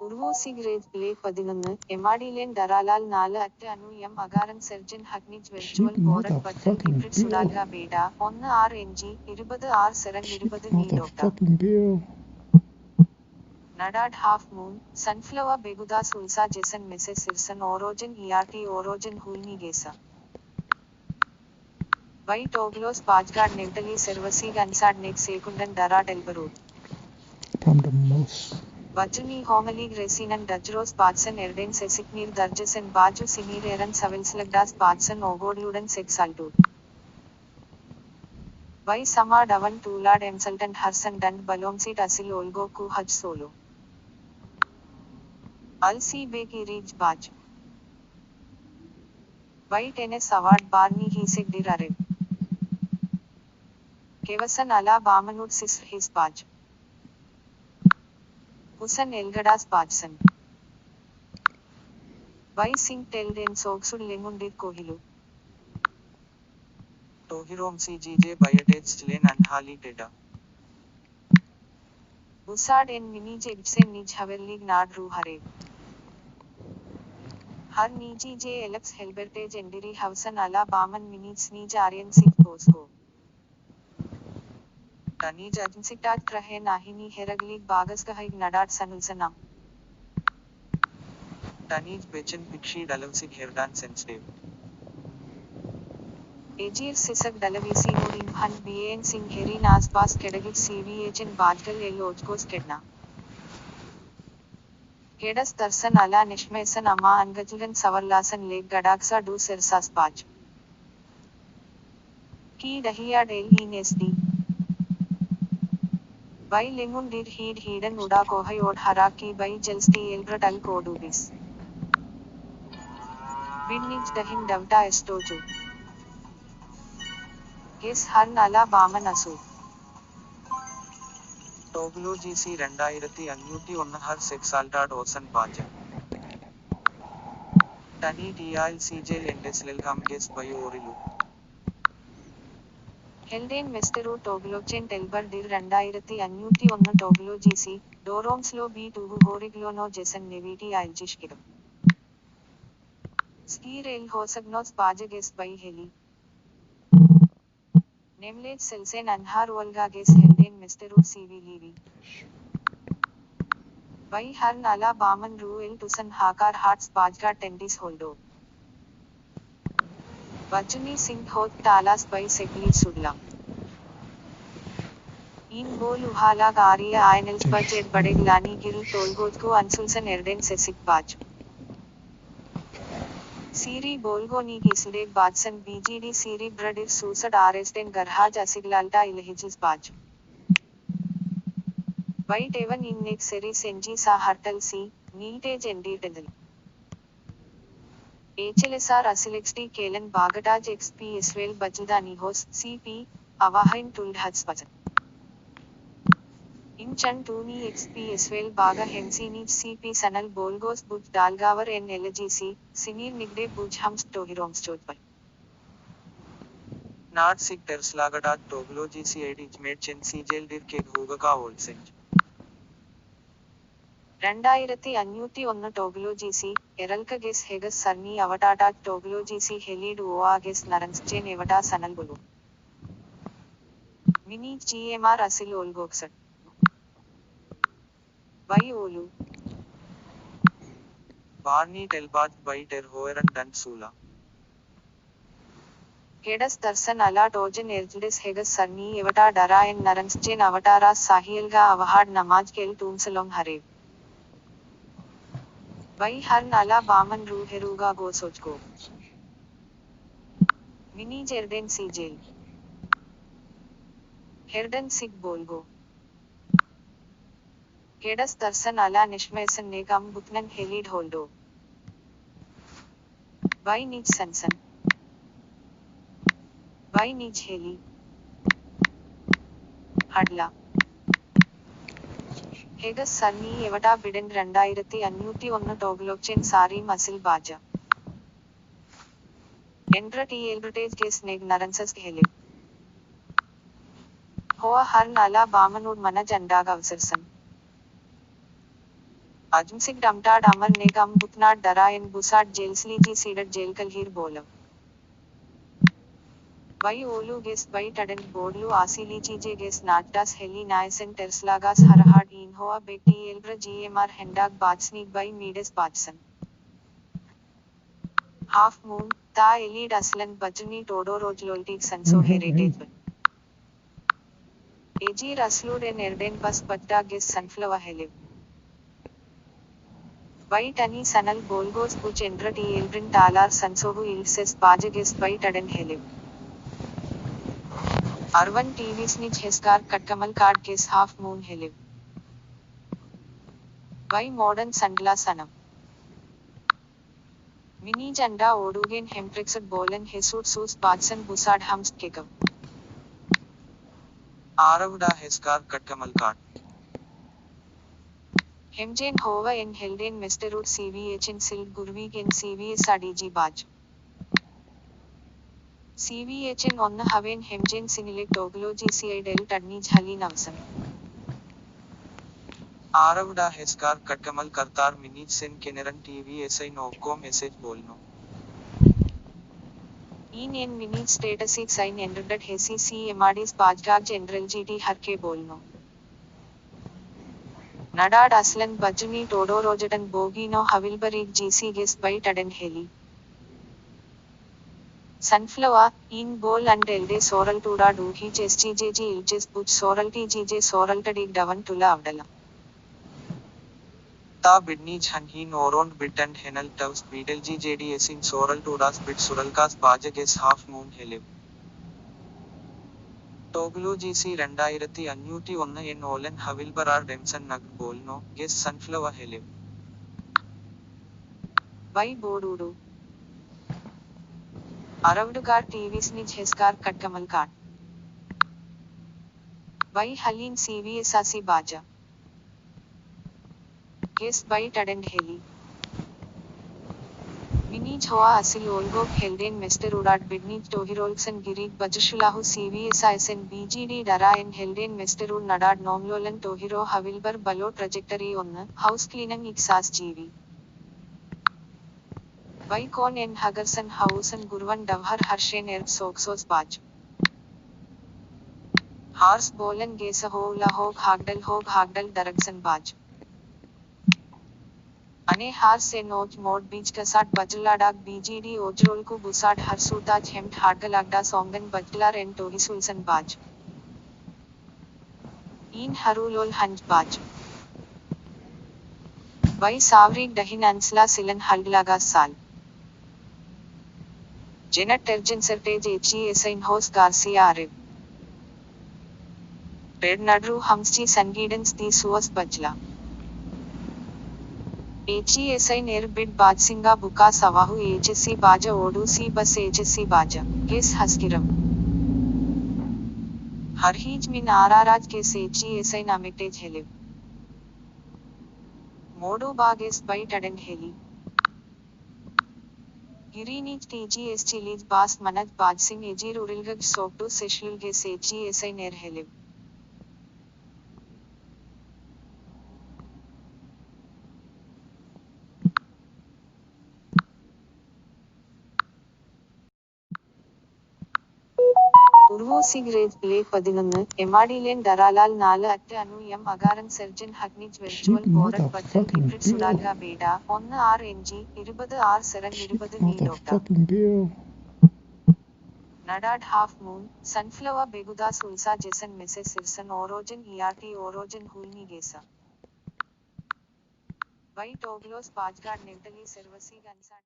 ഉർവോസിഗ്രേഡ് play 11 എമാഡിലേൻ ഡറാലാൽ 4 അറ്റ് അനു എം അഗാരൻ സെർജൻ ഹഗ്നിജ് വെർച്വൽ ബോറഡ് ബട്ടൺ ഹിബ്രിഡ് സുഡാൽഗ ബേഡ 1 ആർ എൻ ജി 20 ആർ സെറൻ 20 മീ ഡോക്ടർ നഡാഡ് ഹാഫ് മൂൺ സൺഫ്ലവർ ബെഗുദാസ് ഉൽസ ജെസൻ മെസെ സിർസൺ ഓറോജൻ ഇയാർട്ടി ഓറോജൻ ഹൂൽനി ഗേസ വൈ ടോഗ്ലോസ് പാജ്ഗാഡ് നെവ്ഡലി സെർവസീഗ് അൻസാഡ് നെക് സേകുണ്ടൻ ഡറാഡ് എൽബറൂഡ് Bajuni homalig resinen Dajros Patsan Erden Sesiknir Darjasen Baju Sinir Eran Savilslagdas Patsan Ogodludan Sexaltud. By Sama Davan Tulad Emsultan Harsan Dand Balomsit Asil Olgo Ku Haj Solo. Alsi Beki Reach Baj. By Tennis Award Barney Hisek Dirarev. Kevasan Ala Bamanud Sis His Baj. Husan Elgadas Bajsan. By Sing Teld en Sogsud Lemundit Kohilu. Tohirom CGJ Biodates Lane and Hali Data. Busad en Minij Egsen Nij Haverlig Nad Ru Harev. Har Niji J Alex Helbertage Endiri Hausan Ala Baman Minij Nij Aryan Sik Bosco. Tanij Ajnsitat Krahe Nahini Heraglig Bagasgahig Nadad Sanulsanam. Tanij Bechen Pikshi Dalavsik Herdan Sensitive. Ajir Sisak Dalavisi Nodin Han Bien Singh Heri Nasbas Kedagit CVH and Bajgal El Ojkos Kedna. Kedas Tarsan Ala Nishmesan Ama Angajlan Savarlasan Lake Gadaksa Du Sirsas Baj. Ki Dahiyad El Hinesdi. By Lemun did heed Heeden Uda Kohai Od Haraki by Jelsti Elbrat Al Kodubis. Bidnij Dahin Davta Estoju. Ges Harn Ala Baman Asu. Toglo GC 2501 Har Sexaltad Osan Baja. Tani DIL CJ Lendeslelham Ges Bayo Orilu. Helden Mesteru Toglochen Telbar Dir 2501 Toglo GC, Doromslo B Tugu Horiglono Jesan Neviti Aljishkiram. Skir El Hosagnos Pajages by Heli. Nemlet Selsen Anhar Volga Ges Helden Mesteru CV Levi. By Harn Ala Baman Ruel Tusan Hakar Hearts Pajga Tendis Holdo. Bajuni Singh Hoth Talas by Segli Sudlam. In Bol Uhala Garia Ainels Budget Badeglani Gil Tolgotko Ansulsan Erden Sesik Baj. Siri Bolgoni Gisudeg Bajsan BGD Siri Bradir Susad Arresten Garhaj Asiglalta Ilhijis Baj. White Evan in Nick Seri Senji Sa Hartal C, Neatage and Detail. HLSR AsilexT Kalen Bagataj XP Iswell Bajudani Hos CP, Avahain Tuld Hatspajan. In Chan Tuni XP Iswell Baga Hemsini CP Sanal Bolgos Buj Dalgavar N LGC, Sinir Nigde Buj Hums Tohiroms Chotpal. Nad Sik Terslagadat Toglo GC Edich Med Chen CJL Dir Keg Hugaka Old Senj. 2501 Toglo GC, Eralka Ges Hegas Sarni Avatatat Toglo GC Helid Oa Ges Naranschen Evata Sanal Bulu. Mini GMR Asil Olgoksat. By Olu. Barney Telbaj by Ter Hoeran Dan Sula. Kedas Tarsan Ala Tojan Erjdes Hegas Sarni Evata Dara and Naranschen Avataras Sahielga Avahad Namaj Kel Tumsalom Harev. By Harn Ala Baman Ru Heruga Gosojko. Mini Jerden Sijel. Herdan Sig Bolgo. Kedas Tarsan Ala Nishmesan Negam Butnan Helid Holdo. By Nij Sansan. By Nij Heli. Hadla. Hegas Sarni Evata Bidden 2501 Toglochen Sari Masil Baja. Endra T Elbritage Ges Neg Naransas Heli. Hoa Harn Ala Bamanud Manaj Andaga Avsarsan. Ajumsik Damtad Amar Negam Butnad Darayan Busat Jelsliji Seeded Jelkalhir Bolam. By Olu Ges by Tadent Bodlu Asilichi Ges Natdas Heli Niasen Terslagas Harahad Inhoa Betty Elbra GMR Hendag Batsnik by Midas Batson. Half Moon, Ta Elid Aslan Bajani Todorojloltik Sanso Heritage. AG Raslud and Erden Bas Batta Ges Sunflower Helib. By Tani Sanal Bolgos Puch Endra T Elbrin Talar Sansohu Ilses Bajages by Tadan Helib. Arvan TV's Nich Heskar Katkamal Card Case Half Moon Helib. By Modern Sandla Sanam. Mini Janda Odugen Hemprexed Bolan Hesut Sus Batsan Busad Hamst Kekab. Aravda Heskar Katkamalkat. Hemjen Hova en Helden Mesterut CVH en Sild Gurvig en CVS Adiji Baj. CVH en Onna Haven Hemjen Sinilek Togloji CI Del Tadnij Hali Navsan. Aravda Heskar Katkamal Kartar Minij Sen Keneran TV SI Novko Message Bolno. In en Minij Statusik Sign Enrudat Hesi CMRDs Bajdag General GT Harke Bolno. Nadad Aslan Bajuni Todorojatan Bogino Havilbarig GC Ges by Tadan Heli. Sunflower, in bowl and elde soral tuda do he SGJG ilches buch soral TGJ soral tadig davan tula avdala. Ta Bidnij Hanhin Orond Bit and Henel Tavs Beetlegi JDS in Soral Tudas Bit Suralkas Bajages Half Moon Helib. Toglu GC 2501 en Olen Havilbarar Demson Nag Bolno, Ges Sunflower Helib. By Bodudu. Aravdugar TV's Nij Heskar Katkamal Card. By Halin CVS Asi Baja. Ges by Tadand Heli. Minij Hoa Asil Olgok Helden Mesterudad Bidnij Tohirolksan Girig Bajashulahu CVS ISN BGD Dara en Helden Mesterud Nadad Nomlolan Tohiro Havilbar Balo Trajectory on House Cleaning Ixas GV. By Kon en Hagarsan Hausan Gurvan Davhar Harshen Erb Soxos Baj. Hars Bolan Gesa Hog Hagdal Daragsan Baj. Ane Hars en Oj Mod Beach Kasat Bajaladag BGD Ojrolku Busad Harsutaj Hemt Hadgalagda Songan Bajlar en Tohisulsan Baj. In Harulol Hanj Baj. By Savrig Dahin Ansla Silan Halglagas Sal. Janet Tergensertage HESI in Hos Garcia Arib. Ted Nadru Hamsti Sangidans the Suas Bajla. HESI Ner Bid Bajsinga Buka Savahu HSC Baja Odu C Bus HSC Baja. Ges Haskiram. Harhij Min Araraj Kes HESI Namitage Helib. Modu Bages by Tadan Heli. Girinij TGS Chilij Bas Manaj Bajsing Ejir Urilgaj Soktu Seshlul Ges HESI Ner Helib. Urvosig Lake 11, Emadilen Daralal 4 Anu M Agaran Surgeon Hagnij Virtual Borat Button Kiprit Sudalga Beda, 1 RNG, 20 R Seran 20 Ni Doctor. Nadad Half Moon, Sunflower Beguda Sulsa Jesan Mrs. Sirsan Orogen ERT Orogen Hulni Gesa. By Toglos Pajgad Nevtali Servasi Gansat.